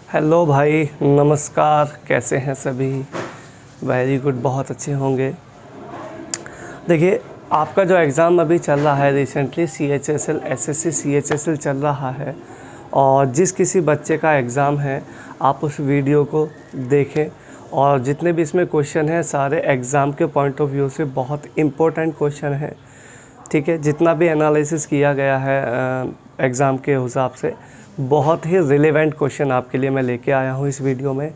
Hello भाई, नमस्कार। कैसे हैं सभी? वेरी गुड, बहुत अच्छे होंगे। देखिए, आपका जो एग्ज़ाम अभी चल रहा है रिसेंटली CHSL SSC CHSL चल रहा है, और जिस किसी बच्चे का एग्ज़ाम है आप उस वीडियो को देखें। और जितने भी इसमें क्वेश्चन हैं सारे एग्ज़ाम के पॉइंट ऑफ व्यू से बहुत इम्पोर्टेंट क्वेश्चन हैं। ठीक है, जितना भी एनालिसिस किया गया है एग्ज़ाम के हिसाब से बहुत ही रिलेवेंट क्वेश्चन आपके लिए मैं लेके आया हूँ इस वीडियो में।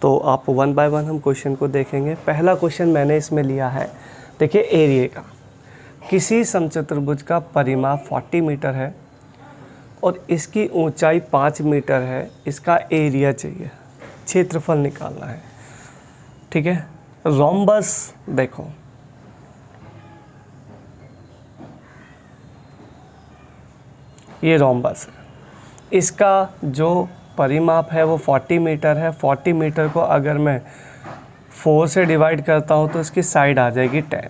तो आप वन बाय वन हम क्वेश्चन को देखेंगे। पहला क्वेश्चन मैंने इसमें लिया है, देखिए एरिया का। किसी समचतुर्भुज का परिमाप 40 मीटर है और इसकी ऊंचाई 5 मीटर है। इसका एरिया चाहिए, क्षेत्रफल निकालना है। ठीक है, रोम्बस देखो, ये रोम्बस है। इसका जो परिमाप है वो 40 मीटर है। 40 मीटर को अगर मैं 4 से डिवाइड करता हूँ तो इसकी साइड आ जाएगी 10,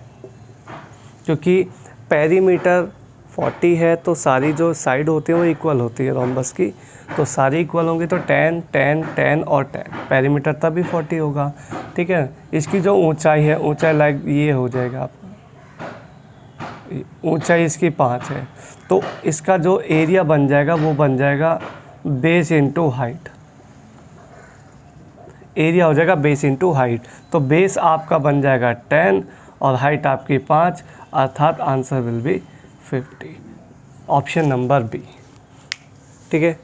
क्योंकि पेरीमीटर 40 है तो सारी जो साइड होती है वो इक्वल होती है रोम्बस की। तो सारी इक्वल होंगी तो 10, 10, 10 और 10, पेरीमीटर तभी 40 होगा। ठीक है, इसकी जो ऊंचाई है, ऊंचाई लाइक ये हो जाएगा आपका, ऊंचाई इसकी 5 है। तो इसका जो एरिया बन जाएगा वो बन जाएगा बेस इंटू हाइट। एरिया हो जाएगा बेस इंटू हाइट। तो बेस आपका बन जाएगा 10 और हाइट आपकी 5, अर्थात answer will be 50। Option number B. ठीक है,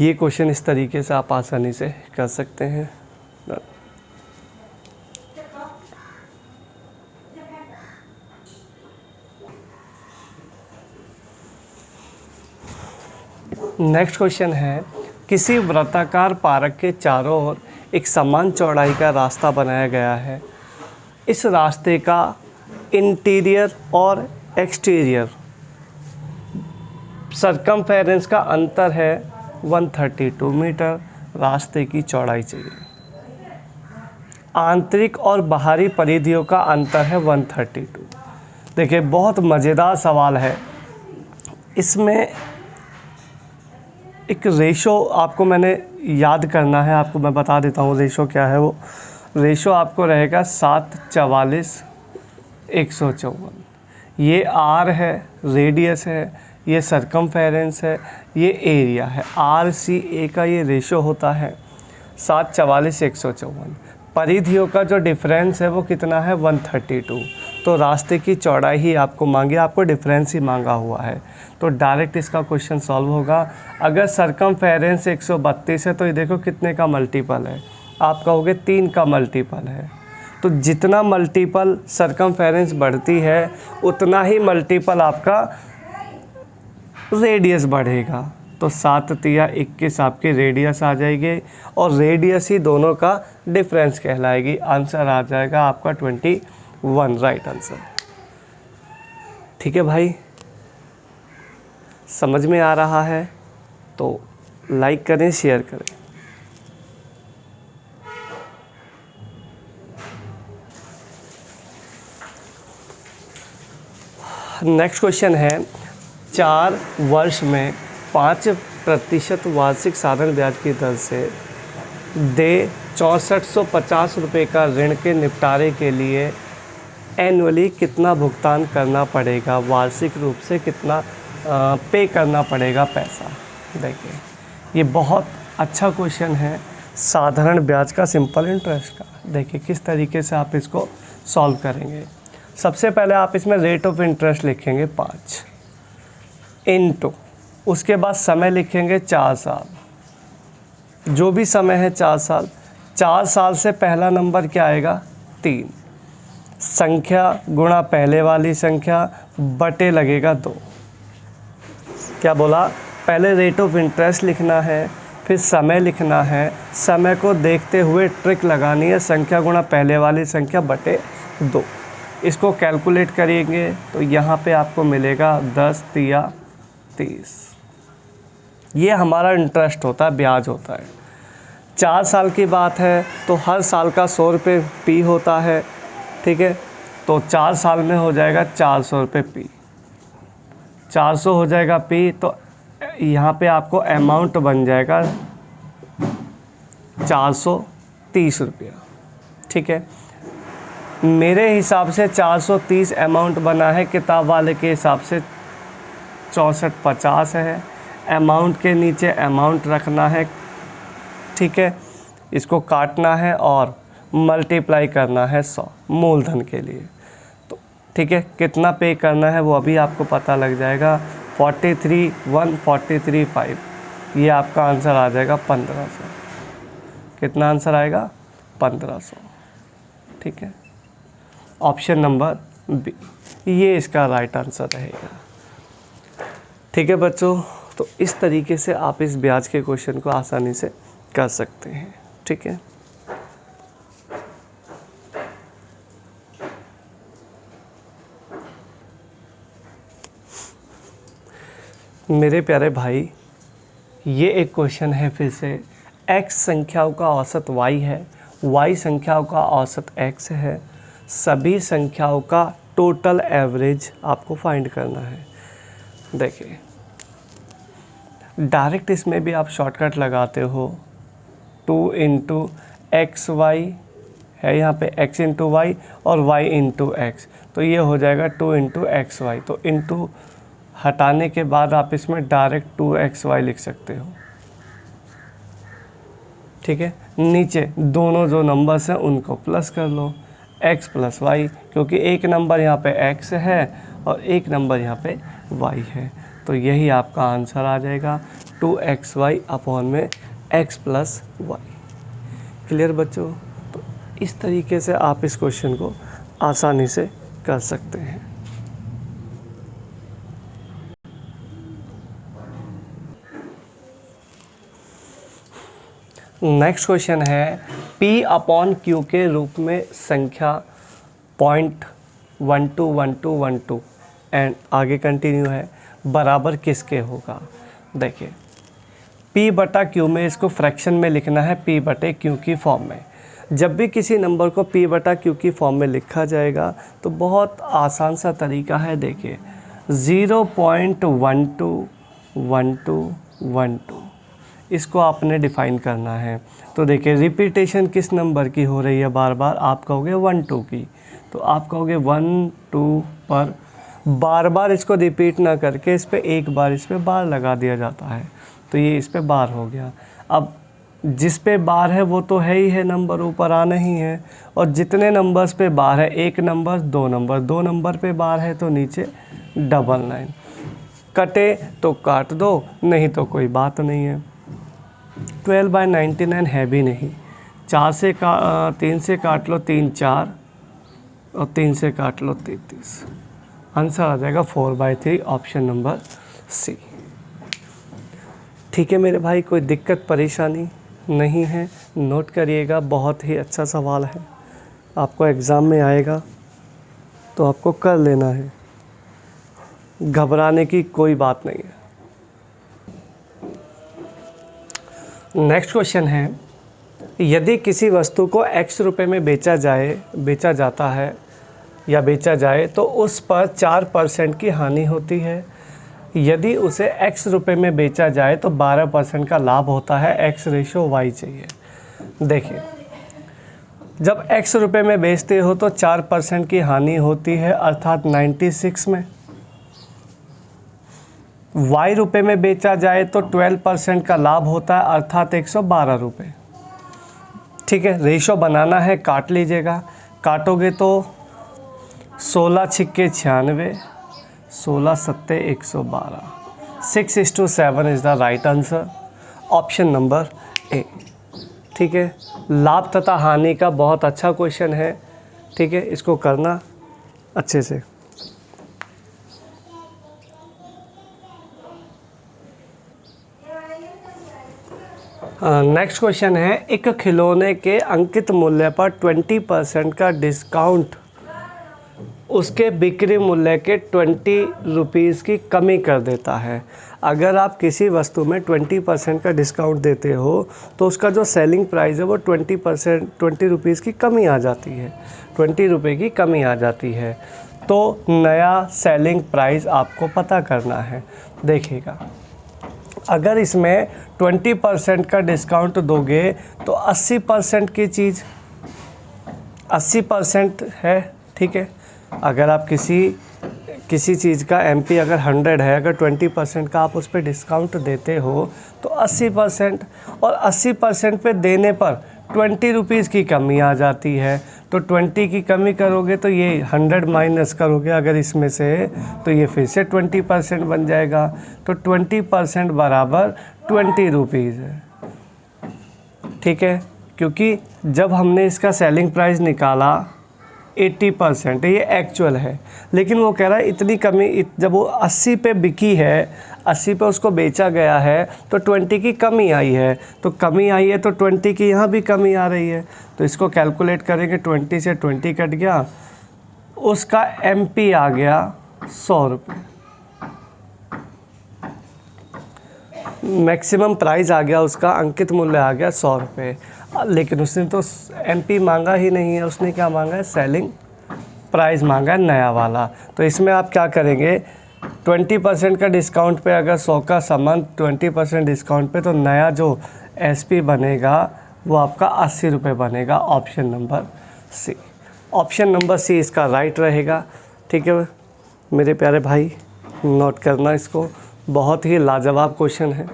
ये क्वेश्चन इस तरीके से आप आसानी से कर सकते हैं। नेक्स्ट क्वेश्चन है, किसी वृत्ताकार पार्क के चारों ओर एक समान चौड़ाई का रास्ता बनाया गया है। इस रास्ते का इंटीरियर और एक्सटीरियर सरकमफेरेंस का अंतर है 132 मीटर। रास्ते की चौड़ाई चाहिए। आंतरिक और बाहरी परिधियों का अंतर है 132। देखिए, बहुत मज़ेदार सवाल है। इसमें एक रेशो आपको मैंने याद करना है, आपको मैं बता देता हूँ रेशो क्या है। वो रेशो आपको रहेगा 7/44/154। ये आर है, रेडियस है, ये सरकमफेरेंस है, ये एरिया है। RCA का ये रेशो होता है 7/44/154। परिधियों का जो डिफरेंस है वो कितना है 132। तो रास्ते की चौड़ाई ही आपको मांगी, आपको डिफरेंस ही मांगा हुआ है। तो डायरेक्ट इसका क्वेश्चन सॉल्व होगा। अगर सरकमफेरेंस 132 है तो ये देखो कितने का मल्टीपल है, आप कहोगे 3 का मल्टीपल है। तो जितना मल्टीपल सरकमफेरेंस बढ़ती है उतना ही मल्टीपल आपका रेडियस बढ़ेगा। तो 7×3=21 आपकी रेडियस आ जाएगी, और रेडियस ही दोनों का डिफरेंस कहलाएगी। आंसर आ जाएगा आपका 21, राइट आंसर। ठीक है भाई, समझ में आ रहा है तो लाइक करें, शेयर करें। नेक्स्ट क्वेश्चन है, 4 वर्ष में 5% वार्षिक साधारण ब्याज की दर से दे 6450 रुपये का ऋण के निपटारे के लिए एनुअली कितना भुगतान करना पड़ेगा, वार्षिक रूप से कितना पे करना पड़ेगा पैसा। देखिए, ये बहुत अच्छा क्वेश्चन है साधारण ब्याज का, सिंपल इंटरेस्ट का। देखिए किस तरीके से आप इसको सॉल्व करेंगे। सबसे पहले आप इसमें रेट ऑफ इंटरेस्ट लिखेंगे 5 इनटू, उसके बाद समय लिखेंगे 4 साल, जो भी समय है 4 साल। 4 साल से पहला नंबर क्या आएगा 3, संख्या गुणा पहले वाली संख्या बटे लगेगा 2। क्या बोला, पहले रेट ऑफ इंटरेस्ट लिखना है, फिर समय लिखना है, समय को देखते हुए ट्रिक लगानी है, संख्या गुणा पहले वाली संख्या बटे 2। इसको कैलकुलेट करेंगे तो यहाँ पे आपको मिलेगा 10×3=30। ये हमारा इंटरेस्ट होता है, ब्याज होता है। 4 साल की बात है तो हर साल का 100 रुपये पी होता है। ठीक है, तो 4 साल में हो जाएगा 400 रुपये पी। 400 हो जाएगा पी, तो यहाँ पे आपको अमाउंट बन जाएगा 430 रुपया। ठीक है, मेरे हिसाब से 430 अमाउंट बना है, किताब वाले के हिसाब से 6450 है। अमाउंट के नीचे अमाउंट रखना है। ठीक है, इसको काटना है और मल्टीप्लाई करना है 100 मूलधन के लिए। तो ठीक है, कितना पे करना है वो अभी आपको पता लग जाएगा। 43,143,5 ये आपका आंसर आ जाएगा 1500। कितना आंसर आएगा? 1500। ठीक है, ऑप्शन नंबर बी ये इसका राइट आंसर रहेगा। ठीक है बच्चों, तो इस तरीके से आप इस ब्याज के क्वेश्चन को आसानी से कर सकते हैं। ठीक है, मेरे प्यारे भाई, ये एक क्वेश्चन है फिर से। x संख्याओं का औसत y है, y संख्याओं का औसत x है, सभी संख्याओं का टोटल एवरेज आपको फाइंड करना है। देखिए, डायरेक्ट इसमें भी आप शॉर्टकट लगाते हो। 2 इंटू एक्स वाई है, यहाँ पे x इंटू वाई और y इंटू एक्स, तो ये हो जाएगा 2 इंटू एक्स वाई। तो इंटू हटाने के बाद आप इसमें डायरेक्ट 2xy लिख सकते हो। ठीक है, नीचे दोनों जो नंबर्स हैं उनको प्लस कर लो, x प्लस वाई, क्योंकि एक नंबर यहाँ पे x है और एक नंबर यहाँ पे y है। तो यही आपका आंसर आ जाएगा 2xy अपॉन में x प्लस वाई। क्लियर बच्चों? तो इस तरीके से आप इस क्वेश्चन को आसानी से कर सकते हैं। नेक्स्ट क्वेश्चन है, P अपॉन Q के रूप में संख्या 0.121212 एंड आगे कंटिन्यू है, बराबर किसके होगा? देखिए, P बटा Q में इसको फ्रैक्शन में लिखना है P बटे Q की फॉर्म में। जब भी किसी नंबर को P बटा Q की फॉर्म में लिखा जाएगा तो बहुत आसान सा तरीका है। देखिए, 0.121212 इसको आपने डिफ़ाइन करना है। तो देखिए, रिपीटेशन किस नंबर की हो रही है बार बार? आप कहोगे 1 2 की, तो आप कहोगे 1 2 पर बार बार इसको रिपीट ना करके इस पे एक बार इस पे बार लगा दिया जाता है, तो ये इस पे बार हो गया। अब जिस पे बार है वो तो है ही है, नंबर ऊपर आना ही है, और जितने नंबर्स पे बार है, एक नंबर दो नंबर पे बार है तो नीचे डबल लाइन। कटे तो काट दो, नहीं तो कोई बात नहीं है। 12/99 है भी नहीं। 3 से काट लो 3 4 और 3 से काट लो 33। आंसर आ जाएगा 4/3, ऑप्शन नंबर सी। ठीक है मेरे भाई, कोई दिक्कत परेशानी नहीं है, नोट करिएगा। बहुत ही अच्छा सवाल है, आपको एग्ज़ाम में आएगा तो आपको कर लेना है, घबराने की कोई बात नहीं है। नेक्स्ट क्वेश्चन है, यदि किसी वस्तु को x रुपए में बेचा जाए तो उस पर 4% की हानि होती है। यदि उसे x रुपए में बेचा जाए तो 12% का लाभ होता है। x रेशो y चाहिए। देखिए, जब x रुपए में बेचते हो तो 4% की हानि होती है, अर्थात 96 में। y रुपए में बेचा जाए तो 12% का लाभ होता है, अर्थात 112 रुपये। ठीक है, रेशो बनाना है, काट लीजिएगा। काटोगे तो 16 छिक्के 96, 16 सत्ते 112, 6:7 is the right answer, option number A. ठीक है, लाभ तथा हानि का बहुत अच्छा क्वेश्चन है। ठीक है, इसको करना अच्छे से। नेक्स्ट क्वेश्चन है, एक खिलौने के अंकित मूल्य पर 20% का डिस्काउंट उसके बिक्री मूल्य के 20 रुपीज़ की कमी कर देता है। अगर आप किसी वस्तु में 20% का डिस्काउंट देते हो तो उसका जो सेलिंग प्राइस है वो 20 रुपीज़ की कमी आ जाती है, 20 रुपये की कमी आ जाती है। तो नया सेलिंग प्राइस आपको पता करना है। देखिएगा, अगर इसमें 20% का डिस्काउंट दोगे तो 80% की चीज़ 80% है, ठीक है। अगर आप किसी चीज़ का एमपी अगर 100 है, अगर 20% का आप उस पर डिस्काउंट देते हो तो 80%, और 80% पे देने पर 20 रुपीज़ की कमी आ जाती है। तो 20 की कमी करोगे तो ये 100 माइनस करोगे अगर इसमें से, तो ये फिर से 20% बन जाएगा। तो 20% बराबर 20 रुपीज़ है, ठीक है। क्योंकि जब हमने इसका सेलिंग प्राइस निकाला 80% ये एक्चुअल है, लेकिन वो कह रहा है इतनी कमी, जब वो 80 पे बिकी है, 80 पे उसको बेचा गया है तो 20 की कमी आई है। तो कमी आई है तो 20 की यहाँ भी कमी आ रही है। तो इसको कैलकुलेट करेंगे, 20 से 20 कट गया, उसका एमपी आ गया 100 रुपये, मैक्सिमम प्राइस आ गया उसका, अंकित मूल्य आ गया 100 रुपये। लेकिन उसने तो एमपी मांगा ही नहीं है, उसने क्या मांगा है, सेलिंग प्राइस मांगा है नया वाला। तो इसमें आप क्या करेंगे, 20% का डिस्काउंट पे अगर 100 का सामान 20% डिस्काउंट पे, तो नया जो एसपी बनेगा वो आपका 80 रुपये बनेगा। Option number C, option number C इसका राइट रहेगा, ठीक है मेरे प्यारे भाई, नोट करना इसको, बहुत ही लाजवाब क्वेश्चन है।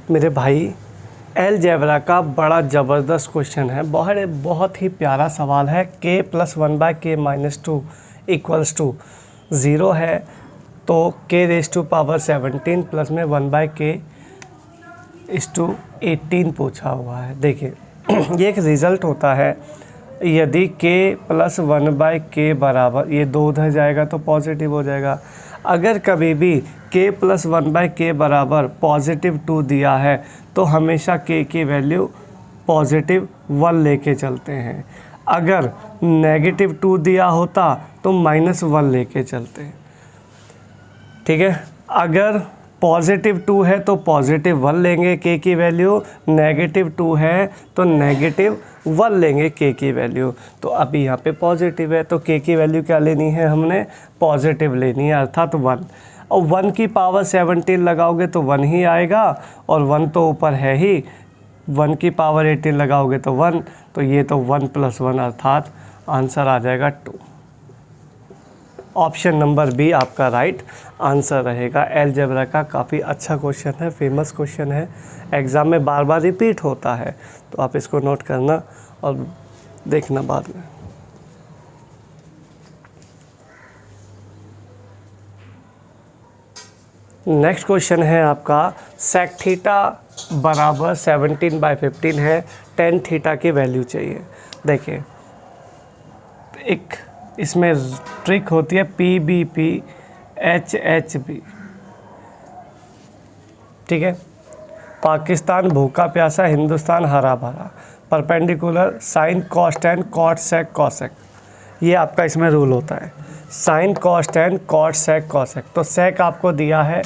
मेरे भाई अलजेब्रा का बड़ा ज़बरदस्त क्वेश्चन है, बहुत ही प्यारा सवाल है। k + 1/k-2 = 0 है, तो k⁻17 प्लस में 1/k/18 पूछा हुआ है। देखिए ये एक रिज़ल्ट होता है, यदि k + 1/k बराबर, ये 2 उधर जाएगा तो पॉजिटिव हो जाएगा। अगर कभी भी k + 1/k बराबर +2 दिया है तो हमेशा k की वैल्यू +1 लेके चलते हैं। अगर -2 दिया होता तो -1 लेके चलते हैं, ठीक है। अगर +2 है तो +1 लेंगे k की वैल्यू, -2 है तो -1 लेंगे k की वैल्यू। तो अभी यहाँ पे पॉजिटिव है तो k की वैल्यू क्या लेनी है, हमने पॉजिटिव लेनी है, अर्थात 1। और 1 की पावर 17 लगाओगे तो 1 ही आएगा, और 1 तो ऊपर है ही, 1 की पावर 18 लगाओगे तो 1, तो ये तो 1 + 1 अर्थात आंसर आ जाएगा 2। ऑप्शन नंबर बी आपका राइट आंसर रहेगा। अलजेब्रा का काफ़ी अच्छा क्वेश्चन है, फेमस क्वेश्चन है, एग्ज़ाम में बार बार रिपीट होता है, तो आप इसको नोट करना और देखना बाद में। नेक्स्ट क्वेश्चन है आपका sec थीटा बराबर 17/15 है, tan थीटा की वैल्यू चाहिए। देखिए एक इसमें ट्रिक होती है PBP HHB, ठीक है। पाकिस्तान भूखा प्यासा, हिंदुस्तान हरा भरा, perpendicular, sine cos tan cot sec cosec, ये आपका इसमें रूल होता है। Sine cos tan cot sec cosec, तो सेक आपको दिया है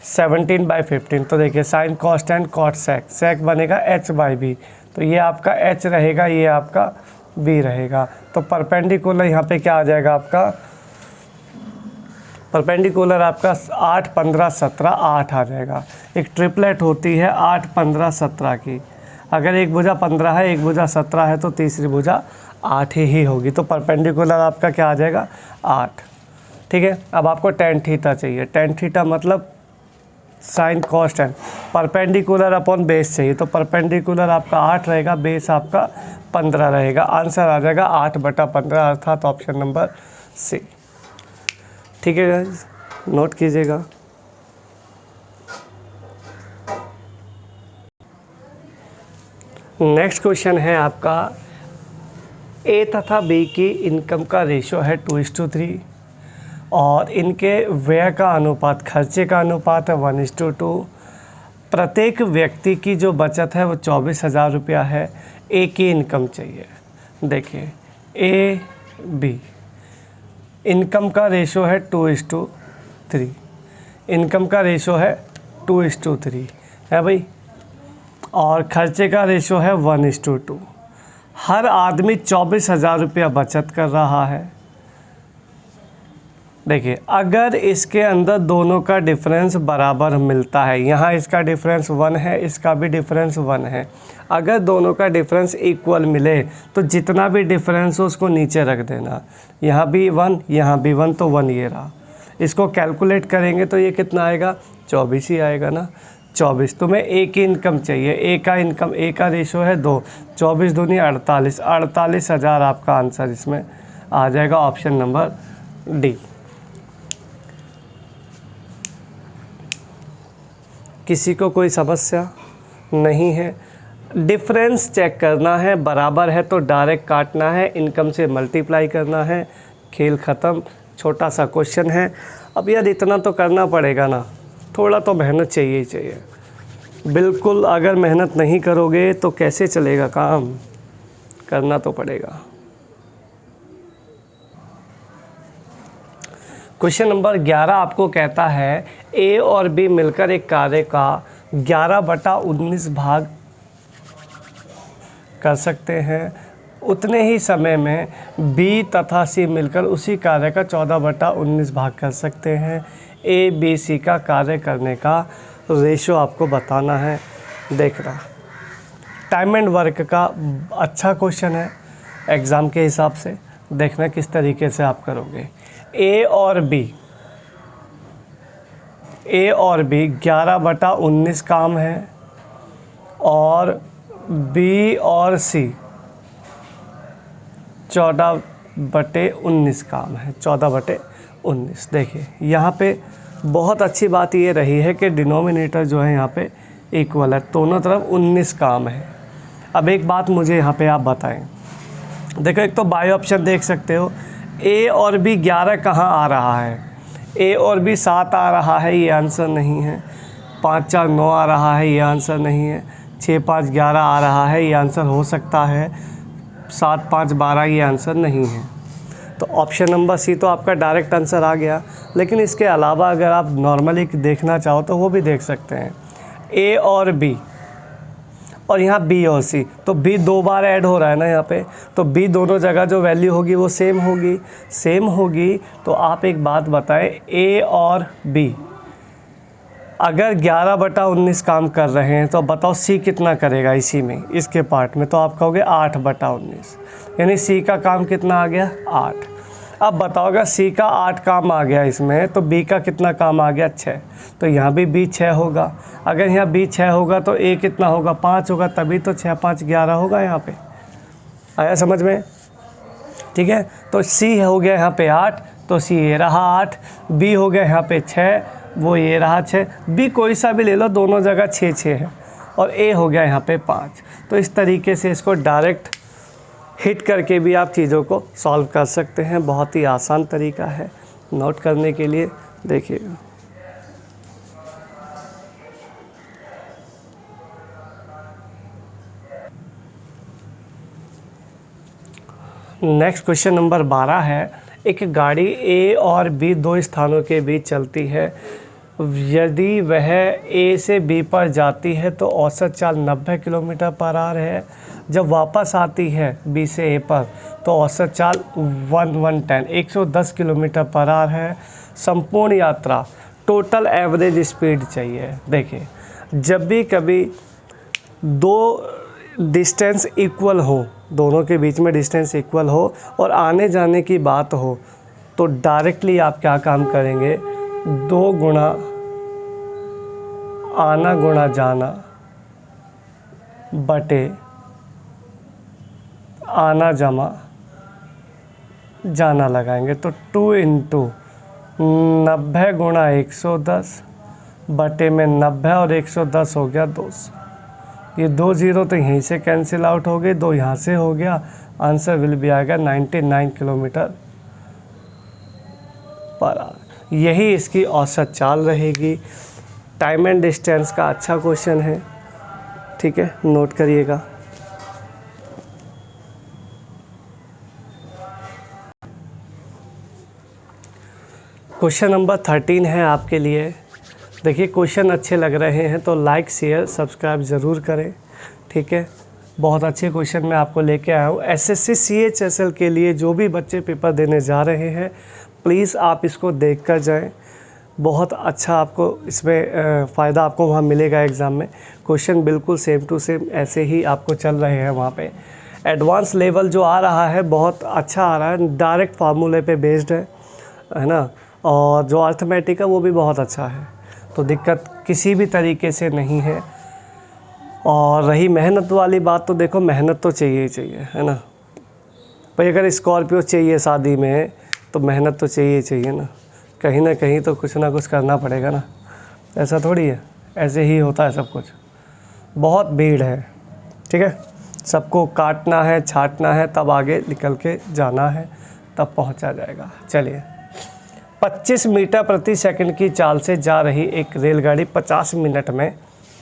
17/15, तो देखिए sine cos tan cot sec, sec बनेगा h/b, तो ये आपका h रहेगा, ये आपका b रहेगा। तो परपेंडिकुलर यहाँ पे क्या आ जाएगा आपका, परपेंडिकुलर आपका 8, 15, 17, 8 आ जाएगा। एक ट्रिपलेट होती है 8, 15, 17 की, अगर एक भुजा 15 है, एक भुजा 17 है, तो तीसरी भुजा 8 ही होगी। तो परपेंडिकुलर आपका क्या आ जाएगा, 8, ठीक है। अब आपको tan थीटा चाहिए, tan थीटा मतलब sign cos tan, perpendicular upon base चाहिए, तो परपेंडिकुलर आपका 8 रहेगा, बेस आपका 15 रहेगा। आंसर आ जाएगा 8/15 अर्थात ऑप्शन नंबर सी, ठीक है गाइस, नोट कीजिएगा। नेक्स्ट क्वेश्चन है आपका ए तथा बी की इनकम का रेशो है 2:3 और इनके व्यय का अनुपात, खर्चे का अनुपात है 1:2। प्रत्येक व्यक्ति की जो बचत है वो 24,000 रुपया है। ए की इनकम चाहिए। देखिए ए बी, इनकम का रेशो है 2:3, इनकम का रेशो है 2:3 है भाई, और खर्चे का रेशो है 1:2। हर आदमी 24,000 रुपया बचत कर रहा है, देखिए अगर इसके अंदर दोनों का डिफरेंस बराबर मिलता है, यहाँ इसका डिफरेंस 1 है, इसका भी डिफरेंस 1 है, अगर दोनों का डिफरेंस इक्वल मिले तो जितना भी डिफरेंस हो उसको नीचे रख देना। यहाँ भी 1, यहाँ भी 1, तो 1 ये रहा। इसको कैलकुलेट करेंगे तो ये कितना आएगा, 24 ही आएगा ना। 24, तुम्हें एक ही इनकम चाहिए, एक का इनकम, एक का रेशो है 2, 24 दूनी 48, 48,000 आपका आंसर इसमें आ जाएगा, ऑप्शन नंबर डी। किसी को कोई समस्या नहीं है? डिफरेंस चेक करना है, बराबर है तो डायरेक्ट काटना है, इनकम से मल्टीप्लाई करना है, खेल ख़त्म। छोटा सा क्वेश्चन है। अब यार इतना तो करना पड़ेगा ना, थोड़ा तो मेहनत चाहिए ही चाहिए। बिल्कुल अगर मेहनत नहीं करोगे तो कैसे चलेगा काम, करना तो पड़ेगा। क्वेश्चन नंबर 11 आपको कहता है ए और बी मिलकर एक कार्य का 11/19 भाग कर सकते हैं, उतने ही समय में बी तथा सी मिलकर उसी कार्य का 14/19 भाग कर सकते हैं। ए बी सी का कार्य करने का रेशो आपको बताना है। देखना, टाइम एंड वर्क का अच्छा क्वेश्चन है एग्ज़ाम के हिसाब से। देखना किस तरीके से आप करोगे। ए और बी 11/19 काम है और बी और सी 14/19 काम है, 14/19। देखिए यहाँ पे बहुत अच्छी बात ये रही है कि डिनोमिनेटर जो है यहाँ पे इक्वल है, दोनों तरफ 19 काम है। अब एक बात मुझे यहाँ पे आप बताएं, देखो एक तो बाई ऑप्शन देख सकते हो, ए और बी 11 कहाँ आ रहा है, ए और बी 7 आ रहा है, ये आंसर नहीं है। 5 4 9 आ रहा है, ये आंसर नहीं है। 6 5 11 आ रहा है, ये आंसर हो सकता है। 7 5 12 ये आंसर नहीं है। तो ऑप्शन नंबर सी तो आपका डायरेक्ट आंसर आ गया। लेकिन इसके अलावा अगर आप नॉर्मली देखना चाहो तो वो भी देख सकते हैं। ए और बी और यहाँ बी और सी, तो बी 2 बार ऐड हो रहा है ना यहाँ पे, तो बी दोनों जगह जो वैल्यू होगी वो सेम होगी। तो आप एक बात बताएं, ए और बी अगर 11/19 काम कर रहे हैं तो बताओ सी कितना करेगा इसी में, इसके पार्ट में, तो आप कहोगे 8/19, यानी सी का काम कितना आ गया, 8। अब बताओ अगर सी का 8 काम आ गया इसमें तो बी का कितना काम आ गया, 6। तो यहाँ भी बी 6 होगा। अगर यहाँ बी 6 होगा तो ए कितना होगा, 5 होगा, तभी तो 6 5 11 होगा। यहाँ पे आया समझ में? ठीक है, तो सी हो गया यहाँ पे 8, तो सी ये रहा 8, बी हो गया यहाँ पे 6, वो ये रहा 6, बी कोई सा भी ले लो, दोनों जगह 6 6 है, और ए हो गया यहाँ पे 5। तो इस तरीके से इसको डायरेक्ट हिट करके भी आप चीज़ों को सॉल्व कर सकते हैं। बहुत ही आसान तरीका है नोट करने के लिए। देखिए नेक्स्ट क्वेश्चन नंबर 12 है, एक गाड़ी ए और बी 2 स्थानों के बीच चलती है। यदि वह ए से बी पर जाती है तो औसत चाल 90 किलोमीटर पर आवर है। जब वापस आती है बी से ए पर तो औसत चाल 110 किलोमीटर पर आवर है। संपूर्ण यात्रा टोटल एवरेज स्पीड चाहिए। देखिए जब भी कभी दो डिस्टेंस इक्वल हो, दोनों के बीच में डिस्टेंस इक्वल हो और आने जाने की बात हो, तो डायरेक्टली आप क्या काम करेंगे, 2 गुना आना गुना जाना बटे आना जमा जाना लगाएंगे। तो 2 × 90 गुणा 110 बटे में 90 और 110 हो गया 200। ये 2 0 तो यहीं से कैंसिल आउट हो गए, 2 यहाँ से हो गया। आंसर विल भी आएगा 99 किलोमीटर पर आवर। यही इसकी औसत चाल रहेगी। टाइम एंड डिस्टेंस का अच्छा क्वेश्चन है, ठीक है, नोट करिएगा। क्वेश्चन नंबर 13 है आपके लिए। देखिए क्वेश्चन अच्छे लग रहे हैं तो लाइक शेयर सब्सक्राइब ज़रूर करें, ठीक है। बहुत अच्छे क्वेश्चन मैं आपको लेके आया हूँ। एसएससी CHSL के लिए जो भी बच्चे पेपर देने जा रहे हैं, प्लीज़ आप इसको देख कर जाएँ, बहुत अच्छा आपको इसमें फ़ायदा आपको वहाँ मिलेगा एग्ज़ाम में। क्वेश्चन बिल्कुल सेम टू सेम ऐसे ही आपको चल रहे हैं वहाँ पे। एडवांस लेवल जो आ रहा है बहुत अच्छा आ रहा है, डायरेक्ट फार्मूले पे बेस्ड है ना, और जो अर्थमेटिक है वो भी बहुत अच्छा है, तो दिक्कत किसी भी तरीके से नहीं है। और रही मेहनत वाली बात, तो देखो मेहनत तो चाहिए ही चाहिए, है ना भाई। अगर स्कॉर्पियो चाहिए शादी में तो मेहनत तो चाहिए ही चाहिए ना कहीं तो कुछ ना कुछ करना पड़ेगा ना, ऐसा थोड़ी है, ऐसे ही होता है सब कुछ। बहुत भीड़ है, ठीक है, सबको काटना है, छाटना है, तब आगे निकल के जाना है, तब पहुंचा जाएगा। चलिए, 25 मीटर प्रति सेकंड की चाल से जा रही एक रेलगाड़ी 50 मिनट में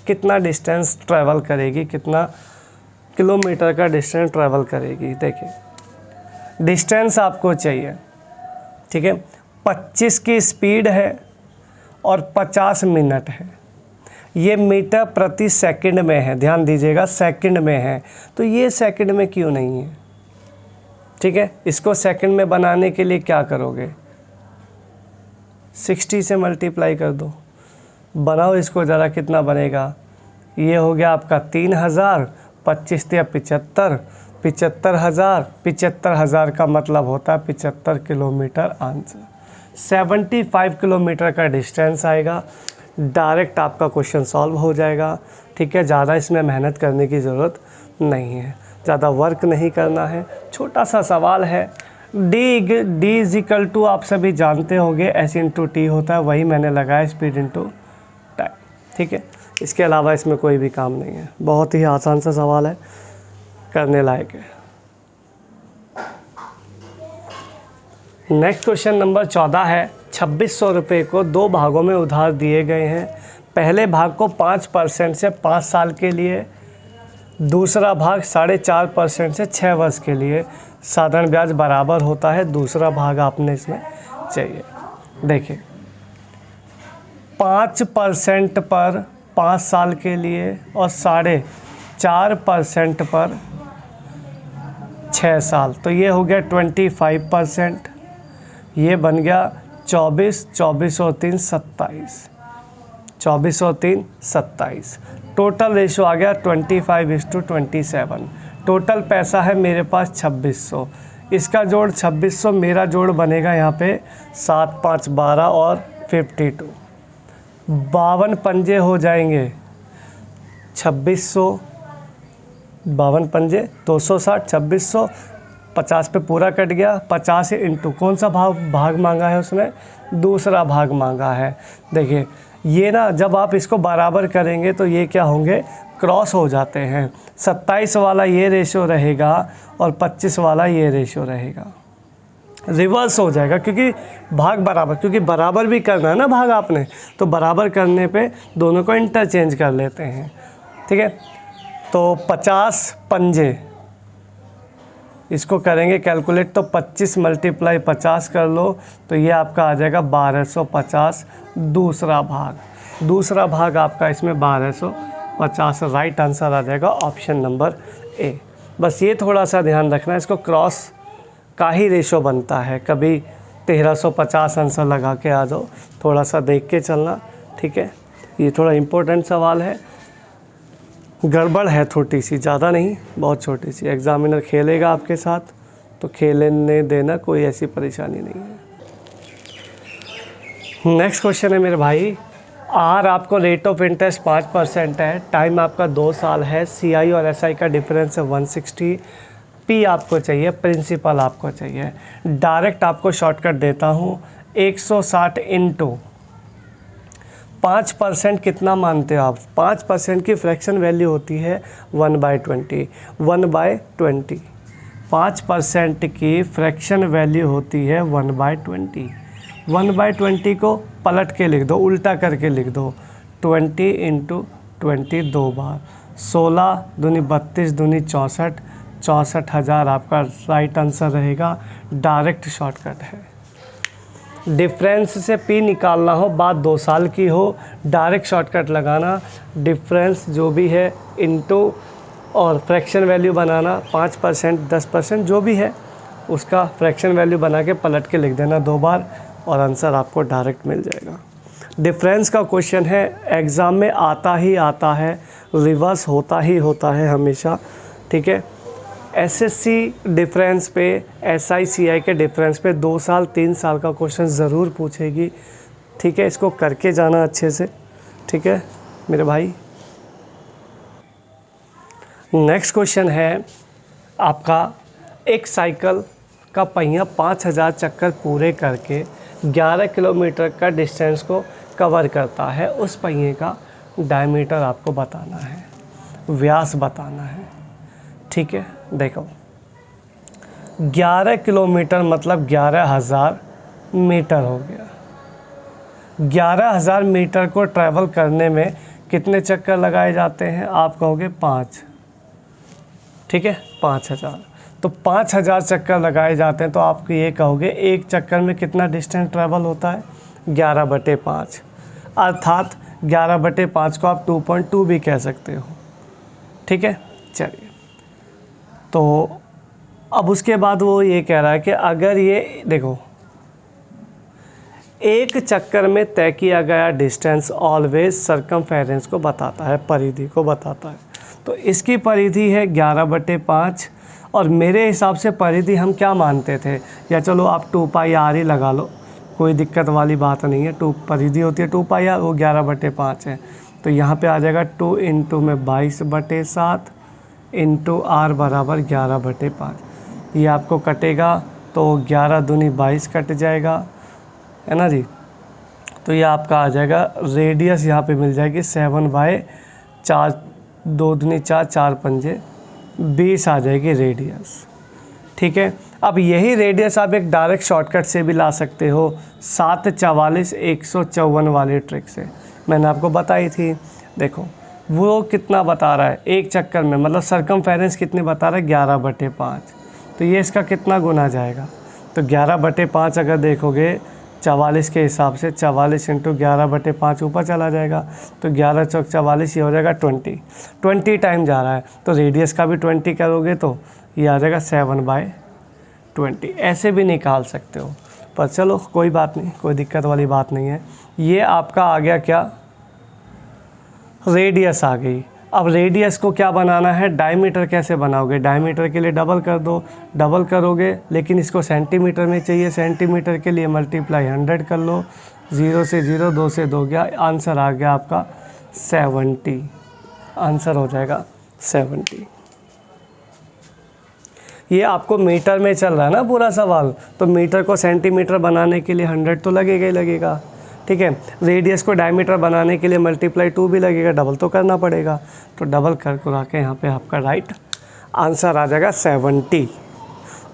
कितना डिस्टेंस ट्रैवल करेगी, कितना किलोमीटर का डिस्टेंस ट्रैवल करेगी। देखिए डिस्टेंस आपको चाहिए, ठीक है, 25 की स्पीड है और 50 मिनट है। ये मीटर प्रति सेकंड में है, ध्यान दीजिएगा, सेकंड में है, तो ये सेकंड में क्यों नहीं है, ठीक है। इसको सेकंड में बनाने के लिए क्या करोगे, 60 से मल्टीप्लाई कर दो, बनाओ इसको ज़रा, कितना बनेगा। ये हो गया आपका 3000, 25 या 75, 75,000, 75,000 का मतलब होता है 75 किलोमीटर आंसर। 75 किलोमीटर का डिस्टेंस आएगा, डायरेक्ट आपका क्वेश्चन सॉल्व हो जाएगा, ठीक है। ज़्यादा इसमें मेहनत करने की ज़रूरत नहीं है, ज़्यादा वर्क नहीं करना है, छोटा सा सवाल है। डी इज इक्वल टू आप सभी जानते होंगे, एस इंटू टी होता है, वही मैंने लगाया, स्पीड इंटू टाइम, ठीक है। इसके अलावा इसमें कोई भी काम नहीं है, बहुत ही आसान सा सवाल है, करने लायक है। नेक्स्ट क्वेश्चन नंबर 14 है, 2600 रुपये को 2 भागों में उधार दिए गए हैं। पहले भाग को 5% से 5 साल के लिए, दूसरा भाग 4.5% से 6 वर्ष के लिए। साधारण ब्याज बराबर होता है, दूसरा भाग आपने इसमें चाहिए। देखिए 5% पर 5 साल के लिए और 4.5% पर 6 साल, तो ये हो गया 25%, ये बन गया 24, 24 और 3 27, 24 और 3 27। टोटल रेशो आ गया 25:27। टोटल पैसा है मेरे पास 2600, इसका जोड़ 2600, मेरा जोड़ बनेगा यहाँ पे 7 5 12 और 52, 52 पंजे हो जाएंगे। 2600 52 पंजे 260, 2600, 50 पे पूरा कट गया, 50 इंटू कौन सा भाग मांगा है उसने, दूसरा भाग मांगा है। देखिए ये ना, जब आप इसको बराबर करेंगे तो ये क्या होंगे, क्रॉस हो जाते हैं। 27 वाला ये रेशो रहेगा और 25 वाला ये रेशो रहेगा, रिवर्स हो जाएगा, क्योंकि भाग बराबर, क्योंकि बराबर भी करना है ना भाग आपने, तो बराबर करने पे दोनों को इंटरचेंज कर लेते हैं, ठीक है। तो 50 पंजे, इसको करेंगे कैलकुलेट, तो 25 × 50 कर लो, तो ये आपका आ जाएगा 1250। दूसरा भाग आपका इसमें 1250, राइट आंसर आ जाएगा ऑप्शन नंबर ए। बस ये थोड़ा सा ध्यान रखना, इसको क्रॉस का ही रेशो बनता है, कभी 1350 आंसर लगा के आ जाओ, थोड़ा सा देख के चलना, ठीक है। ये थोड़ा इम्पोर्टेंट सवाल है, गड़बड़ है थोड़ी सी, ज़्यादा नहीं, बहुत छोटी सी। एग्जामिनर खेलेगा आपके साथ तो खेलने देना, कोई ऐसी परेशानी नहीं है। नेक्स्ट क्वेश्चन है मेरे भाई, आर आपको रेट ऑफ इंटरेस्ट 5% है, टाइम आपका 2 साल है, CI और SI का डिफरेंस है 160, P आपको चाहिए, प्रिंसिपल आपको चाहिए। डायरेक्ट आपको शॉर्टकट देता हूँ, 160 इंटू 5% कितना मानते हो आप, 5% की फ्रैक्शन वैल्यू होती है 1/20, 1/20, 5% की फ्रैक्शन वैल्यू होती है 1/20। 1/20 को पलट के लिख दो, उल्टा करके लिख दो, 20 × 20 2 बार, 16 दूनी 32 दूनी 64, 64,000 आपका राइट आंसर रहेगा। डायरेक्ट शॉर्टकट है, डिफरेंस से P निकालना हो, बात 2 साल की हो, डायरेक्ट शॉर्टकट लगाना, डिफरेंस जो भी है इनटू और फ्रैक्शन वैल्यू बनाना, 5% 10% जो भी है उसका फ्रैक्शन वैल्यू बना के पलट के लिख देना 2 बार और आंसर आपको डायरेक्ट मिल जाएगा। डिफरेंस का क्वेश्चन है, एग्ज़ाम में आता ही आता है, रिवर्स होता ही होता है हमेशा, ठीक है। एसएससी डिफरेंस पे, एसआईसीआई के डिफरेंस पे 2 साल 3 साल का क्वेश्चन ज़रूर पूछेगी, ठीक है। इसको करके जाना अच्छे से, ठीक है मेरे भाई। नेक्स्ट क्वेश्चन है आपका, एक साइकिल का पहिया 5000 चक्कर पूरे करके 11 किलोमीटर का डिस्टेंस को कवर करता है। उस पहिए का डायमीटर आपको बताना है, व्यास बताना है, ठीक है। देखो 11 किलोमीटर मतलब 11,000 मीटर हो गया। 11,000 मीटर को ट्रैवल करने में कितने चक्कर लगाए जाते हैं? आप कहोगे 5, ठीक है, 5000। तो 5000 चक्कर लगाए जाते हैं, तो आप ये कहोगे एक चक्कर में कितना डिस्टेंस ट्रैवल होता है? 11/5, अर्थात 11/5 को आप 2.2 भी कह सकते हो, ठीक है। चलिए, तो अब उसके बाद वो ये कह रहा है कि अगर ये देखो, एक चक्कर में तय किया गया डिस्टेंस ऑलवेज सरकमफेरेंस को बताता है, परिधि को बताता है। तो इसकी परिधि है 11/5, और मेरे हिसाब से परिधि हम क्या मानते थे, या चलो आप 2πr ही लगा लो, कोई दिक्कत वाली बात नहीं है। परिधि होती है 2πr, वो 11/5 है। तो यहाँ पे आ जाएगा 2 × में 22/7 इंटू r बराबर 11/5। ये आपको कटेगा तो 11 दूनी 22 कट जाएगा, है ना जी। तो ये आपका आ जाएगा, रेडियस यहाँ पे मिल जाएगी 7/4, 2 दूनी 4, 4 पंजे 20 आ जाएगी रेडियस, ठीक है। अब यही रेडियस आप एक डायरेक्ट शॉर्टकट से भी ला सकते हो, 7/44 वाली ट्रिक से, मैंने आपको बताई थी। देखो वो कितना बता रहा है एक चक्कर में, मतलब सरकमफेरेंस कितने बता रहा है? 11/5। तो ये इसका कितना गुना जाएगा? तो 11/5 अगर देखोगे 44 के हिसाब से, 44 × 11/5 ऊपर चला जाएगा, तो 11 × 4 = 44, ये हो जाएगा 20 टाइम जा रहा है। तो रेडियस का भी 20 करोगे तो ये आ जाएगा 7/20। ऐसे भी निकाल सकते हो, पर चलो कोई बात नहीं, कोई दिक्कत वाली बात नहीं है। ये आपका आ गया क्या? रेडियस आ गई। अब रेडियस को क्या बनाना है? डायमीटर कैसे बनाओगे? डायमीटर के लिए डबल कर दो, डबल करोगे, लेकिन इसको सेंटीमीटर में चाहिए। सेंटीमीटर के लिए मल्टीप्लाई 100 कर लो, 0 से 0, 2 से 2 गया, आंसर आ गया आपका 70। आंसर हो जाएगा 70। ये आपको मीटर में चल रहा है ना पूरा सवाल, तो मीटर को सेंटीमीटर बनाने के लिए 100 तो लगेगा ही लगेगा, ठीक है। रेडियस को डायमीटर बनाने के लिए मल्टीप्लाई 2 भी लगेगा, डबल तो करना पड़ेगा। तो डबल कर के यहाँ पे आपका राइट आंसर आ जाएगा 70।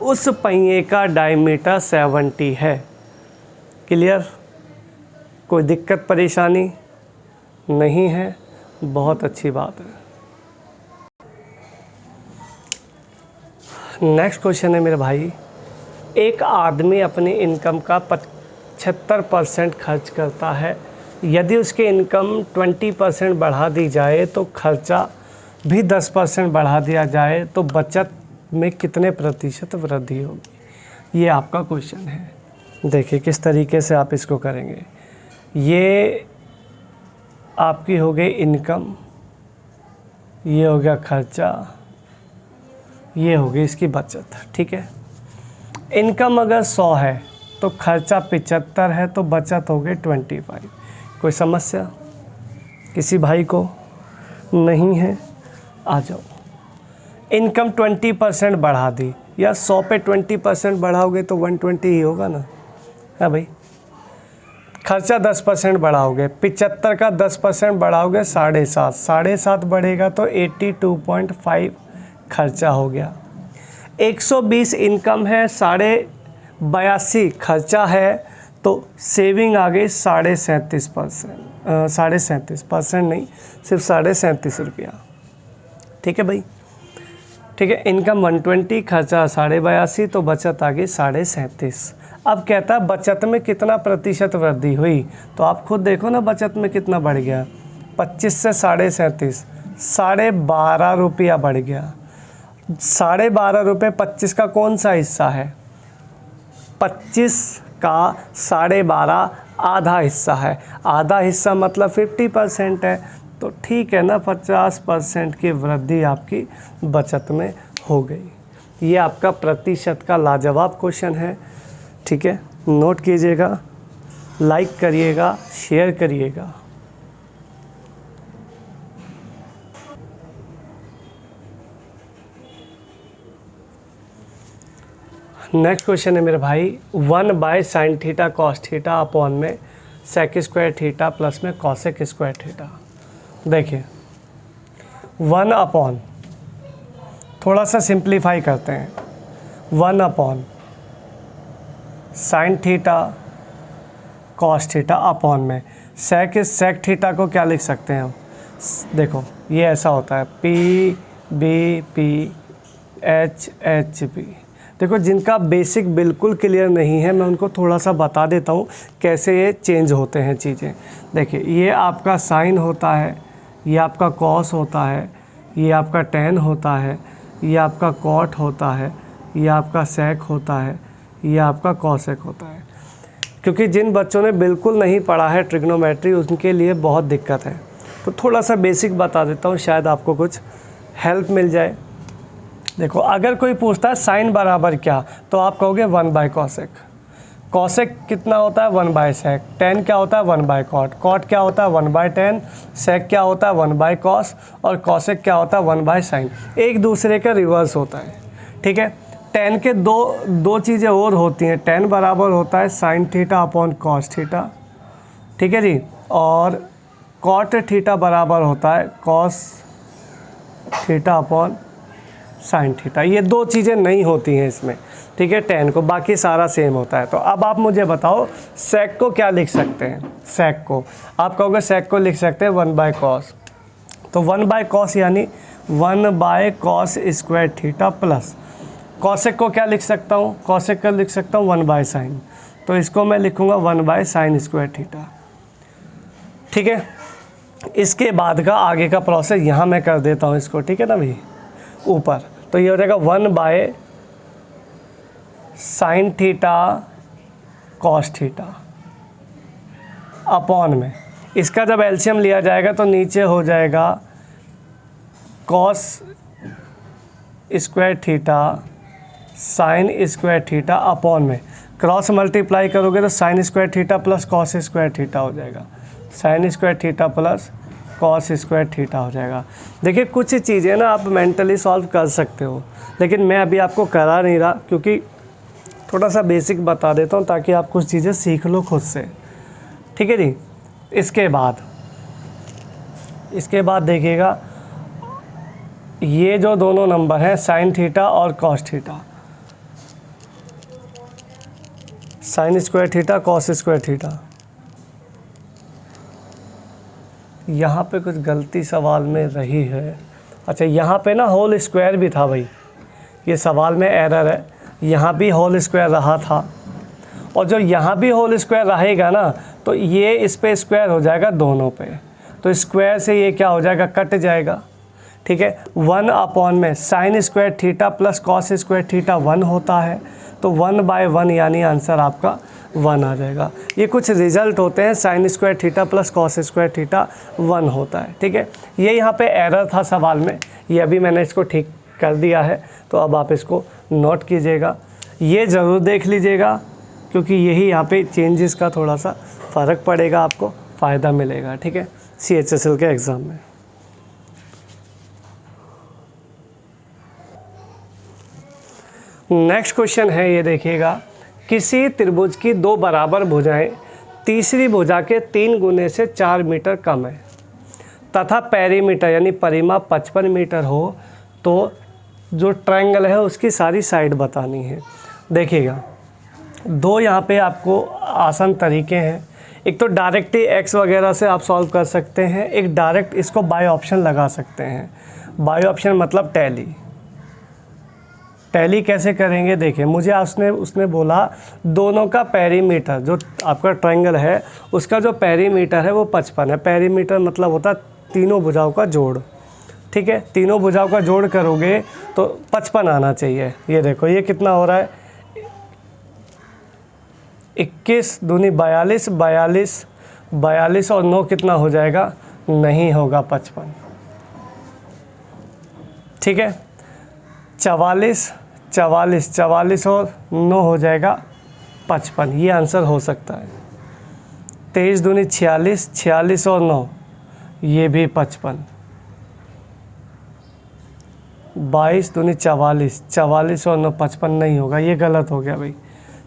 उस पहिए का डायमीटर 70 है। क्लियर? कोई दिक्कत परेशानी नहीं है, बहुत अच्छी बात है। नेक्स्ट क्वेश्चन है मेरे भाई, एक आदमी अपनी इनकम का 75% खर्च करता है। यदि उसकी इनकम 20% बढ़ा दी जाए तो खर्चा भी 10% बढ़ा दिया जाए तो बचत में कितने प्रतिशत वृद्धि होगी? ये आपका क्वेश्चन है। देखिए किस तरीके से आप इसको करेंगे। ये आपकी हो गई इनकम, ये हो गया खर्चा, ये हो गई इसकी बचत, ठीक है। इनकम अगर 100 है तो खर्चा 75 है, तो बचत हो गई 25। कोई समस्या किसी भाई को नहीं है? आ जाओ। इनकम 20% बढ़ा दी, या 100 पे 20% बढ़ाओगे तो 120 ही होगा ना, है भाई। खर्चा 10% बढ़ाओगे, 75 का 10% बढ़ाओगे 7.5, 7.5 बढ़ेगा तो 82.5 खर्चा हो गया। 120 इनकम है, 82.5 खर्चा है, तो सेविंग आ गई 37.5%, 37.5% नहीं, सिर्फ 37.5 रुपया, ठीक है भाई, ठीक है। इनकम 120, खर्चा 82.5, तो बचत आ गई 37.5। अब कहता है बचत में कितना प्रतिशत वृद्धि हुई, तो आप खुद देखो ना बचत में कितना बढ़ गया। 25 से 37.5, 12.5 रुपया बढ़ गया। 12.5 रुपये 25 का कौन सा हिस्सा है? 25 का 12.5 आधा हिस्सा है। आधा हिस्सा मतलब 50% है, तो ठीक है ना, 50% की वृद्धि आपकी बचत में हो गई। ये आपका प्रतिशत का लाजवाब क्वेश्चन है, ठीक है, नोट कीजिएगा, लाइक करिएगा, शेयर करिएगा। नेक्स्ट क्वेश्चन है मेरे भाई, 1/sin theta cos theta upon में सेक स्क्वायर थीटा प्लस में कॉसेक स्क्वायर थीटा। देखिए 1 अपॉन, थोड़ा सा सिंप्लीफाई करते हैं, 1 upon sine theta cos theta upon में सेक थीटा को क्या लिख सकते हैं हम, देखो ये ऐसा होता है P B P H B. देखो जिनका बेसिक बिल्कुल क्लियर नहीं है मैं उनको थोड़ा सा बता देता हूँ कैसे ये चेंज होते हैं चीज़ें। देखिए ये आपका साइन होता है, ये आपका कॉस होता है, ये आपका टेन होता है, ये आपका कॉट होता है, ये आपका सेक होता है, ये आपका कॉसेक होता है। क्योंकि जिन बच्चों ने बिल्कुल नहीं पढ़ा है ट्रिग्नोमेट्री उनके लिए बहुत दिक्कत है, तो थोड़ा सा बेसिक बता देता हूँ, शायद आपको कुछ हेल्प मिल जाए। देखो अगर कोई पूछता है साइन बराबर क्या, तो आप कहोगे 1/कॉसेक। कॉसेक कितना होता है 1/सेक। टेन क्या होता है 1/कॉट। कॉट क्या होता है 1/टेन। सेक क्या होता है 1/कॉस। और कॉसेक क्या होता है 1/साइन। एक दूसरे का रिवर्स होता है, ठीक है। टेन के दो चीज़ें और होती हैं, टेन बराबर होता है sine theta upon cos theta, ठीक है जी। और कॉट थीटा बराबर होता है cos theta upon sine theta. ये दो चीज़ें नहीं होती हैं इसमें, ठीक है, टेन को, बाकी सारा सेम होता है। तो अब आप मुझे बताओ सेक को क्या लिख सकते हैं। सेक को आप कहोगे सेक को लिख सकते हैं 1/कॉस। तो 1/कॉस यानी 1/कॉस स्क्वायर थीटा प्लस कॉसेक को क्या लिख सकता हूँ, कॉसेक का लिख सकता हूँ 1/साइन। तो इसको मैं लिखूँगा 1/साइन स्क्वायर थीटा, ठीक है। इसके बाद का आगे का प्रोसेस यहाँ मैं कर देता हूँ इसको, ठीक है ना भाई, ऊपर। तो ये हो जाएगा 1/साइन थीटा कॉस थीटा अपॉन में, इसका जब एलसीएम लिया जाएगा तो नीचे हो जाएगा cos square theta sine square theta upon में क्रॉस मल्टीप्लाई करोगे तो sine square theta plus cos square theta हो जाएगा। Sine square theta plus cos square theta हो जाएगा। देखिए कुछ चीज़ें ना आप मेंटली सॉल्व कर सकते हो, लेकिन मैं अभी आपको करा नहीं रहा क्योंकि थोड़ा सा बेसिक बता देता हूँ ताकि आप कुछ चीज़ें सीख लो खुद से, ठीक है जी। इसके बाद देखिएगा ये जो दोनों नंबर हैं साइन थीटा और cos theta, sine square theta cos square theta, यहाँ पे कुछ गलती सवाल में रही है। अच्छा यहाँ पे ना होल स्क्वायर भी था भाई, ये सवाल में एरर है, यहाँ भी होल स्क्वायर रहा था। और जो यहाँ भी होल स्क्वायर रहेगा ना तो ये इस पे स्क्वायर हो जाएगा दोनों पे, तो स्क्वायर से ये क्या हो जाएगा, कट जाएगा, ठीक है। 1 अपॉन में sine square theta plus cos square theta 1 होता है, तो 1/1 यानी आंसर आपका 1 आ जाएगा। ये कुछ रिजल्ट होते हैं, sine square theta plus cos square theta 1 होता है, ठीक है। ये यहाँ पे एरर था सवाल में, ये अभी मैंने इसको ठीक कर दिया है, तो अब आप इसको नोट कीजिएगा, ये ज़रूर देख लीजिएगा क्योंकि यही यहाँ पे चेंजेस का थोड़ा सा फ़र्क पड़ेगा, आपको फ़ायदा मिलेगा, ठीक है, CHSL के एग्ज़ाम में। नेक्स्ट क्वेश्चन है, ये देखिएगा, किसी त्रिभुज की 2 बराबर भुजाएं तीसरी भुजा के 3 गुने से 4 मीटर कम है तथा पेरीमीटर यानी परिमाप 55 मीटर हो, तो जो ट्रायंगल है उसकी सारी साइड बतानी है। देखिएगा 2 यहाँ पे आपको आसान तरीके हैं, एक तो डायरेक्ट एक्स वगैरह से आप सॉल्व कर सकते हैं, एक डायरेक्ट इसको बाय ऑप्शन लगा सकते हैं। बाय ऑप्शन मतलब टैली कैसे करेंगे, देखिए मुझे उसने बोला दोनों का पेरीमीटर, जो आपका ट्रायंगल है उसका जो पेरीमीटर है वो 55 है। पेरीमीटर मतलब होता है तीनों भुजाओं का जोड़, ठीक है। तीनों भुजाओं का जोड़ करोगे तो 55 आना चाहिए। ये देखो ये कितना हो रहा है 21 दूनी 42, 42, 42 और 9 कितना हो जाएगा, नहीं होगा 55। ठीक है, 44, 44, 44 और 9 हो जाएगा 55, ये आंसर हो सकता है। 23 दूनी 46, 46 और 9 ये भी 55। 22 दूनी 44, 44 और 9 55 नहीं होगा, ये गलत हो गया भाई।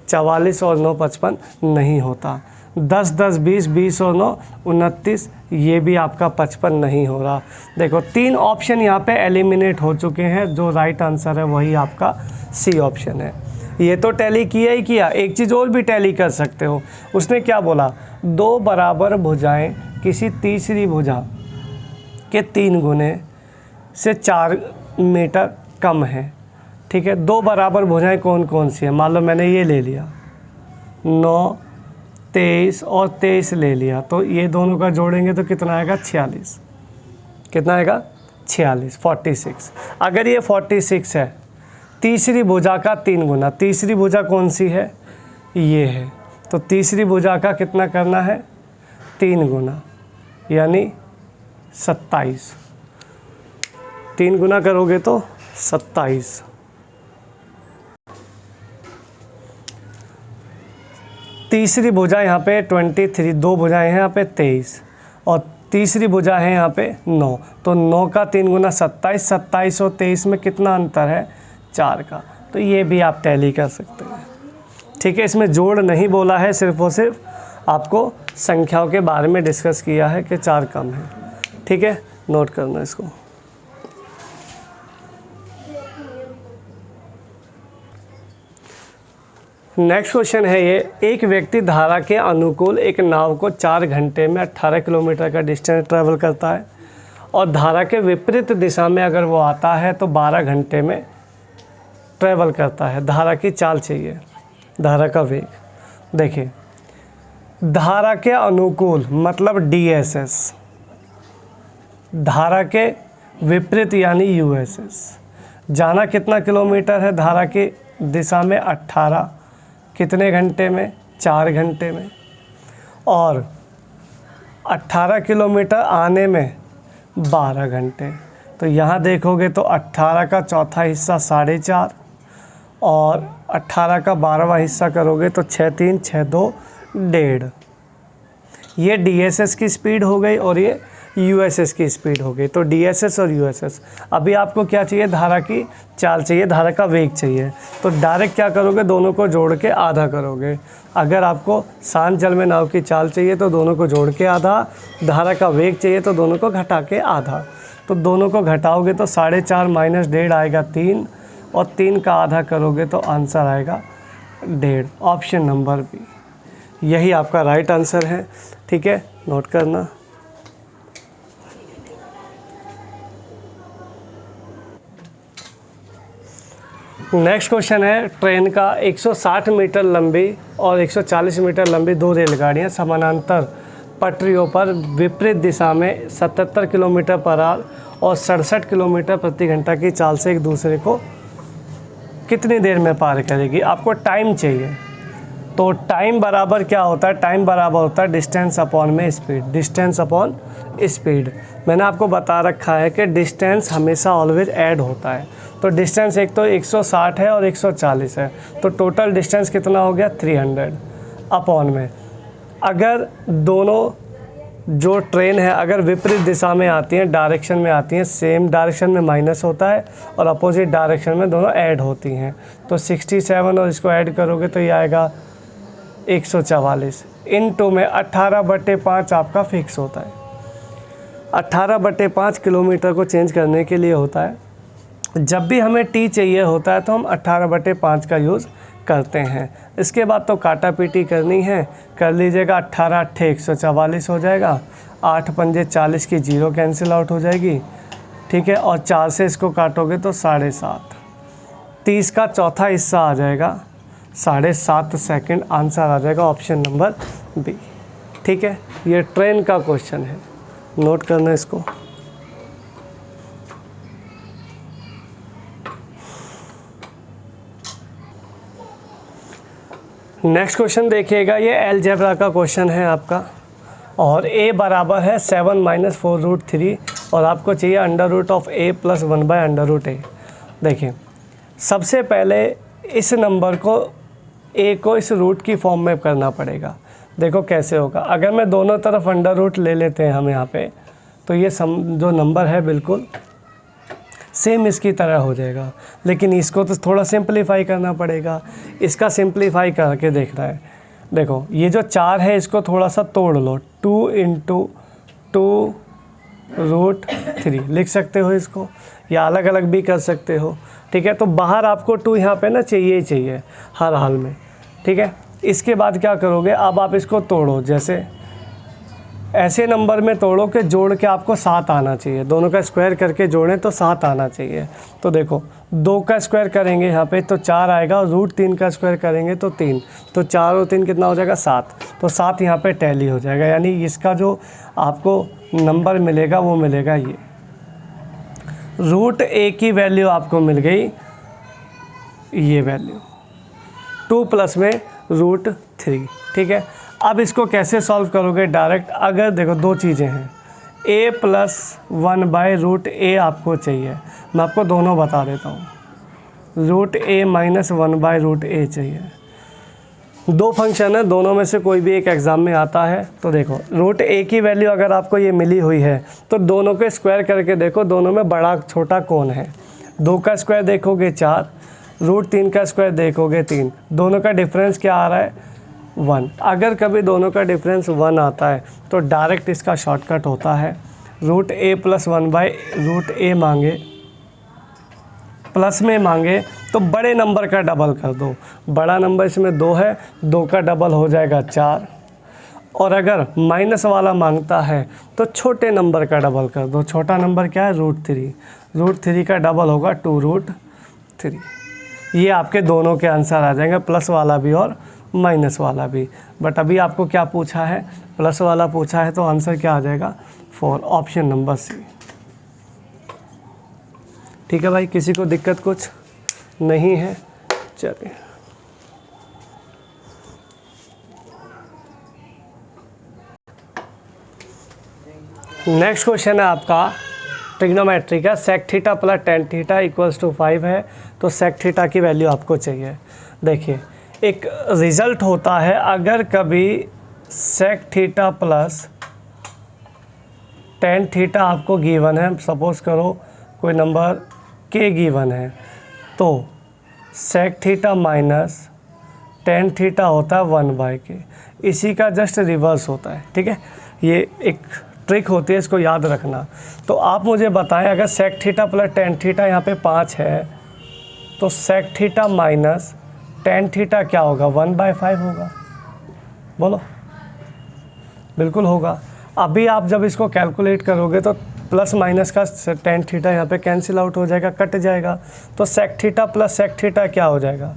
44 और 9 55 नहीं होता। 10, 10, 20, 20 और 9 29, ये भी आपका 55 नहीं हो रहा। देखो 3 ऑप्शन यहाँ पे एलिमिनेट हो चुके हैं, जो राइट आंसर है वही आपका सी ऑप्शन है। ये तो टैली किया ही किया, एक चीज़ और भी टैली कर सकते हो। उसने क्या बोला, 2 बराबर भुजाएं किसी तीसरी भुजा के 3 गुने से 4 मीटर कम है। ठीक है, 2 बराबर भुजाएं कौन कौन सी हैं, मान लो मैंने ये ले लिया 9, 23 और 23 ले लिया, तो ये दोनों का जोड़ेंगे तो कितना आएगा, 46। कितना आएगा, 46, 46। अगर ये 46 है, तीसरी भुजा का 3 गुना, तीसरी भुजा कौन सी है, ये है, तो तीसरी भुजा का कितना करना है, 3 गुना, यानी 27। 3 गुना करोगे तो 27। तीसरी भुजा यहाँ पे 23, 2 भुजाएँ हैं यहाँ पे 23 और तीसरी भुजा है यहाँ पे 9, तो 9 का 3 गुना 27, 27 और 23 में कितना अंतर है, 4 का। तो ये भी आप टैली कर सकते हैं। ठीक है, इसमें जोड़ नहीं बोला है, सिर्फ और सिर्फ आपको संख्याओं के बारे में डिस्कस किया है कि 4 कम है। ठीक है, नोट करना इसको। नेक्स्ट क्वेश्चन है ये, एक व्यक्ति धारा के अनुकूल एक नाव को 4 घंटे में 18 किलोमीटर का डिस्टेंस ट्रैवल करता है और धारा के विपरीत दिशा में अगर वो आता है तो 12 घंटे में ट्रैवल करता है। धारा की चाल चाहिए, धारा का वेग। देखिए, धारा के अनुकूल मतलब DSS, धारा के विपरीत यानी USS। जाना कितना किलोमीटर है धारा की दिशा में, 18, कितने घंटे में, 4 घंटे में, और 18 किलोमीटर आने में 12 घंटे। तो यहाँ देखोगे तो 18 का चौथा हिस्सा 4.5 और 18 का 12वां हिस्सा करोगे तो 6, 3, 6, 2, 1.5। ये DSS की स्पीड हो गई और ये USS की स्पीड हो गई। तो DSS और USS। अभी आपको क्या चाहिए, धारा की चाल चाहिए, धारा का वेग चाहिए। तो डायरेक्ट क्या करोगे, दोनों को जोड़ के आधा करोगे। अगर आपको शांत जल में नाव की चाल चाहिए तो दोनों को जोड़ के आधा, धारा का वेग चाहिए तो दोनों को घटा के आधा। तो दोनों को घटाओगे तो 4.5 माइनस 1.5 आएगा 3, और 3 का आधा करोगे तो आंसर आएगा 1.5। ऑप्शन नंबर बी यही आपका राइट आंसर है। ठीक है, नोट करना। नेक्स्ट क्वेश्चन है, ट्रेन का 160 मीटर लंबी और 140 मीटर लंबी 2 रेलगाड़ियां समानांतर पटरियों पर विपरीत दिशा में 77 किलोमीटर पर आवर और 67 किलोमीटर प्रति घंटा की चाल से एक दूसरे को कितनी देर में पार करेगी। आपको टाइम चाहिए, तो टाइम बराबर क्या होता है, टाइम बराबर होता है डिस्टेंस अपॉन में स्पीड, डिस्टेंस अपॉन स्पीड। मैंने आपको बता रखा है कि डिस्टेंस हमेशा ऑलवेज ऐड होता है। तो डिस्टेंस एक तो 160 है और 140 है, तो टोटल डिस्टेंस कितना हो गया, 300 अपॉन में। अगर दोनों जो ट्रेन है अगर विपरीत दिशा में आती हैं, डायरेक्शन में आती हैं, सेम डायरेक्शन में माइनस होता है और अपोजिट डायरेक्शन में दोनों ऐड होती हैं, तो 67 और इसको ऐड करोगे तो ये आएगा 144। इन टू में 18/5 आपका फिक्स होता है। 18/5 किलोमीटर को चेंज करने के लिए होता है। जब भी हमें टी चाहिए होता है तो हम 18/5 का यूज़ करते हैं। इसके बाद तो काटा पीटी करनी है, कर लीजिएगा। 18 8 144 हो जाएगा, 8 पंजे 40 की 0 कैंसिल आउट हो जाएगी। ठीक है, और 4 से इसको काटोगे तो 7.5। 30 का चौथा हिस्सा आ जाएगा, 7.5 सेकंड। आंसर आ जाएगा ऑप्शन नंबर बी। ठीक है, ये ट्रेन का क्वेश्चन है, नोट करना इसको। नेक्स्ट क्वेश्चन देखिएगा, ये अलजेब्रा का क्वेश्चन है आपका, और a बराबर है 7 - 4√3 और आपको चाहिए √a + 1/√a। देखिए सबसे पहले इस नंबर को a को इस रूट की फॉर्म में करना पड़ेगा। देखो कैसे होगा, अगर मैं दोनों तरफ √ ले लेते हैं हम यहाँ पे, तो ये जो नंबर है बिल्कुल सेम इसकी तरह हो जाएगा, लेकिन इसको तो थोड़ा सिंपलीफाई करना पड़ेगा। इसका सिंपलीफाई करके देखना है। देखो ये जो 4 है इसको थोड़ा सा तोड़ लो, 2 × 2√3 लिख सकते हो इसको, या अलग अलग भी कर सकते हो। ठीक है, तो बाहर आपको 2 यहाँ पे ना चाहिए ही चाहिए हर हाल में। ठीक है, इसके बाद क्या करोगे, अब आप इसको तोड़ो, जैसे ऐसे नंबर में तोड़ो कि जोड़ के आपको 7 आना चाहिए। दोनों का स्क्वायर करके जोड़ें तो 7 आना चाहिए। तो देखो 2 का स्क्वायर करेंगे यहाँ पे तो 4 आएगा, और √3 का स्क्वायर करेंगे तो 3, तो 4 और 3 कितना हो जाएगा 7। तो 7 यहाँ पे टैली हो जाएगा, यानी इसका जो आपको नंबर मिलेगा वो मिलेगा ये। √a की वैल्यू आपको मिल गई ये वैल्यू, 2 प्लस में √3। ठीक है, अब इसको कैसे सॉल्व करोगे डायरेक्ट, अगर देखो 2 चीज़ें हैं, a + 1/√a आपको चाहिए, मैं आपको दोनों बता देता हूँ। √a - 1/√a चाहिए। 2 फंक्शन है, दोनों में से कोई भी एक एग्ज़ाम में आता है। तो देखो √a की वैल्यू अगर आपको ये मिली हुई है तो दोनों के स्क्वायर करके देखो, दोनों में बड़ा छोटा कौन है। 2 का स्क्वायर देखोगे 4, √3 का स्क्वायर देखोगे 3, दोनों का डिफरेंस क्या आ रहा है 1। अगर कभी दोनों का डिफरेंस 1 आता है तो डायरेक्ट इसका शॉर्टकट होता है √a + 1/√a मांगे, प्लस में मांगे तो बड़े नंबर का डबल कर दो। बड़ा नंबर इसमें 2 है, 2 का डबल हो जाएगा 4। और अगर माइनस वाला मांगता है तो छोटे नंबर का डबल कर दो। छोटा नंबर क्या है √3, √3 का डबल होगा 2√3। ये आपके दोनों के आंसर आ जाएंगे, प्लस वाला भी और माइनस वाला भी। बट अभी आपको क्या पूछा है, प्लस वाला पूछा है, तो आंसर क्या आ जाएगा 4, ऑप्शन नंबर सी। ठीक है भाई, किसी को दिक्कत कुछ नहीं है? चलिए नेक्स्ट क्वेश्चन है आपका ट्रिग्नोमेट्री का, sec थीटा + tan थीटा = 5 है, तो sec थीटा की वैल्यू आपको चाहिए। देखिए एक रिज़ल्ट होता है, अगर कभी sec थीटा + tan थीटा आपको गिवन है, सपोज़ करो कोई नंबर k गिवन है, तो sec थीटा - tan थीटा होता है 1/k। इसी का जस्ट रिवर्स होता है। ठीक है, ये एक ट्रिक होती है, इसको याद रखना। तो आप मुझे बताएं, अगर sec थीटा + tan थीटा यहाँ पे 5 है, तो sec थीटा - tan थीटा क्या होगा 1/5 होगा। बोलो, बिल्कुल होगा। अभी आप जब इसको कैलकुलेट करोगे तो प्लस माइनस का tan थीटा यहाँ पे कैंसिल आउट हो जाएगा, कट जाएगा। तो sec थीटा + sec थीटा क्या हो जाएगा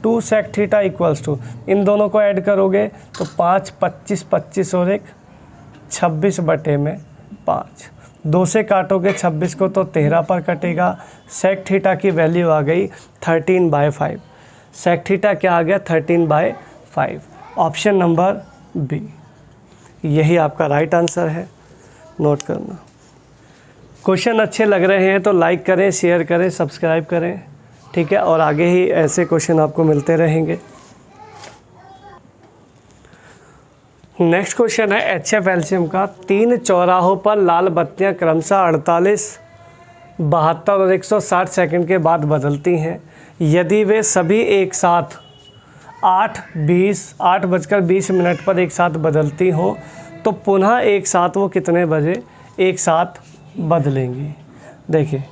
2 sec थीटा = इन दोनों को ऐड करोगे तो 5 25 25 और 1 26/5। 2 से काटोगे 26 को तो 13 पर कटेगा। sec थीटा की वैल्यू आ गई 13/5। sec थीटा क्या आ गया 13/5, ऑप्शन नंबर बी। यही आपका राइट आंसर है, नोट करना। क्वेश्चन अच्छे लग रहे हैं तो लाइक करें, शेयर करें, सब्सक्राइब करें। ठीक है, और आगे ही ऐसे क्वेश्चन आपको मिलते रहेंगे। नेक्स्ट क्वेश्चन है HF एलसीएम का, 3 चौराहों पर लाल बत्तियां क्रमशः 48, 72 और 160 सेकंड के बाद बदलती हैं। यदि वे सभी एक साथ 8:20 पर एक साथ बदलती हो तो पुनः एक साथ वो कितने बजे एक साथ बदलेंगी। देखिए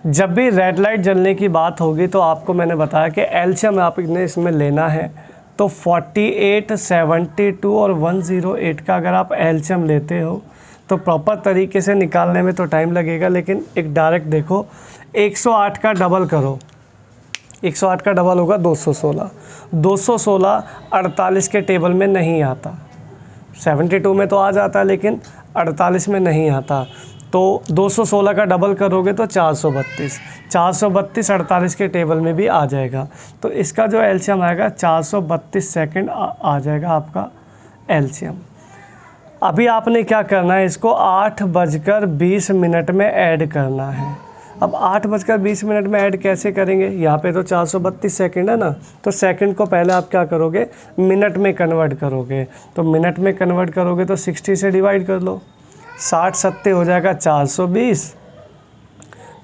जब भी रेड लाइट जलने की बात होगी तो आपको मैंने बताया कि एलसीएम आपने इसमें लेना है, तो 48, 72 और 108 का अगर आप एलसीएम लेते हो तो प्रॉपर तरीके से निकालने में तो टाइम लगेगा, लेकिन एक डायरेक्ट देखो 108 का डबल करो, 108 का डबल होगा 216। 216 48 के टेबल में नहीं आता, 72 में तो आ जाता है लेकिन 48 में नहीं आता। तो 216 का डबल करोगे तो 432, 432 48 के टेबल में भी आ जाएगा। तो इसका जो एलसीएम आएगा 432 सेकंड आ जाएगा आपका एलसीएम। अभी आपने क्या करना है, इसको 8:20 में ऐड करना है। अब 8:20 में ऐड कैसे करेंगे, यहाँ पे तो 432 सेकंड है ना, तो सेकंड को पहले आप क्या करोगे, मिनट में कन्वर्ट करोगे। तो मिनट में कन्वर्ट करोगे तो 60 से डिवाइड कर लो, 60 सत्ते हो जाएगा 420,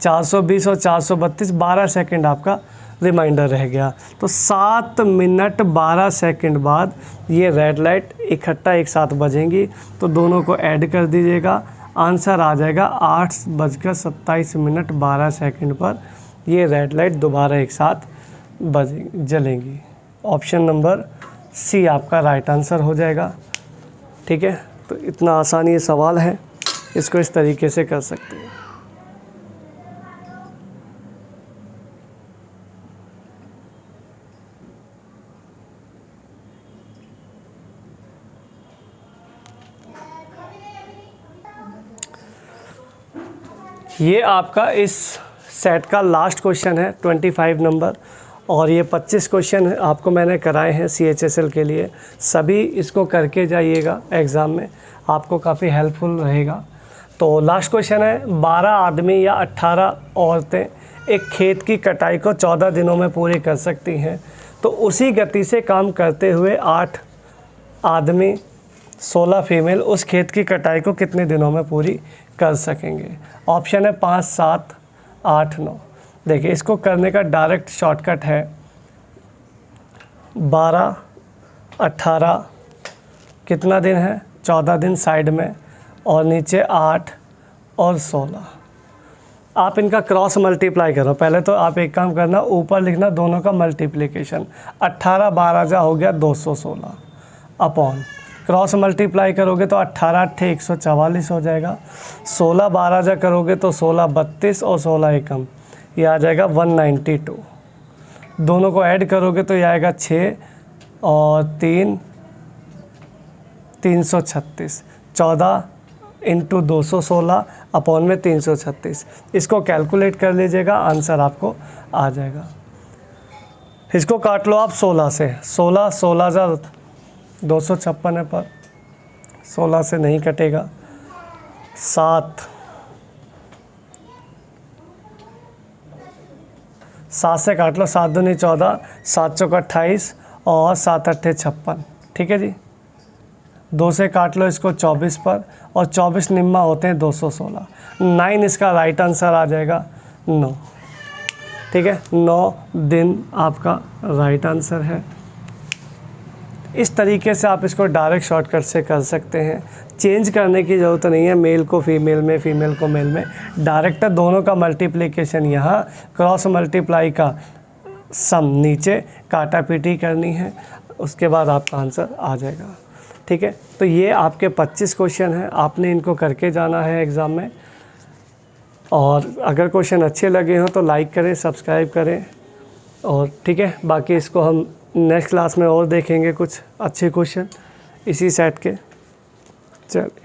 420 और 432, 12 सेकंड आपका रिमाइंडर रह गया। तो 7 मिनट 12 सेकंड बाद ये रेड लाइट इकट्ठा एक साथ बजेंगी, तो दोनों को ऐड कर दीजिएगा, आंसर आ जाएगा 8:27 पर ये रेड लाइट दोबारा एक साथ जलेंगी। ऑप्शन नंबर सी आपका राइट आंसर हो जाएगा। ठीक है, तो इतना आसान ये सवाल है, इसको इस तरीके से कर सकते हैं। ये आपका इस सेट का लास्ट क्वेश्चन है 25 नंबर, और ये 25 क्वेश्चन आपको मैंने कराए हैं CHSL के लिए। सभी इसको करके जाइएगा, एग्ज़ाम में आपको काफ़ी हेल्पफुल रहेगा। तो लास्ट क्वेश्चन है, 12 आदमी या 18 औरतें एक खेत की कटाई को 14 दिनों में पूरी कर सकती हैं, तो उसी गति से काम करते हुए 8 आदमी 16 फीमेल उस खेत की कटाई को कितने दिनों में पूरी कर सकेंगे। ऑप्शन है 5, 7, 8, 9। देखिए, इसको करने का डायरेक्ट शॉर्टकट है 12, 18, कितना दिन है, 14 दिन साइड में, और नीचे 8 और 16। आप इनका क्रॉस मल्टीप्लाई करो। पहले तो आप एक काम करना, ऊपर लिखना दोनों का मल्टीप्लिकेशन, 18 12 जा हो गया 216 अपॉन, क्रॉस मल्टीप्लाई करोगे तो 18 8 144 हो जाएगा, 16 12 जा करोगे तो 16 32 और 16 एकम ये आ जाएगा 192। दोनों को ऐड करोगे तो ये आएगा 6 और 3 336, 14 इंटू 216 अपॉन में 336। इसको कैलकुलेट कर लीजिएगा, आंसर आपको आ जाएगा। इसको काट लो आप 16 से, 16 16 जा 256 है, पर 16 से नहीं कटेगा। 7 से काट लो, 7 दूनी 14, 7 चौका 28 और 7 अट्ठे 56। ठीक है जी, 2 से काट लो इसको 24 पर, और 24 निम्मा होते हैं 216। 9 इसका राइट आंसर आ जाएगा 9। ठीक है, 9 दिन आपका राइट आंसर है। इस तरीके से आप इसको डायरेक्ट शॉर्टकट से कर सकते हैं, चेंज करने की ज़रूरत नहीं है, मेल को फीमेल में, फीमेल को मेल में। डायरेक्ट दोनों का मल्टीप्लिकेशन यहाँ, क्रॉस मल्टीप्लाई का सम नीचे, काटा पीटी करनी है, उसके बाद आपका आंसर आ जाएगा। ठीक है, तो ये आपके 25 क्वेश्चन हैं, आपने इनको करके जाना है एग्ज़ाम में। और अगर क्वेश्चन अच्छे लगे हों तो लाइक करें, सब्सक्राइब करें, और ठीक है, बाकी इसको हम नेक्स्ट क्लास में और देखेंगे कुछ अच्छे क्वेश्चन इसी सेट के। चलिए।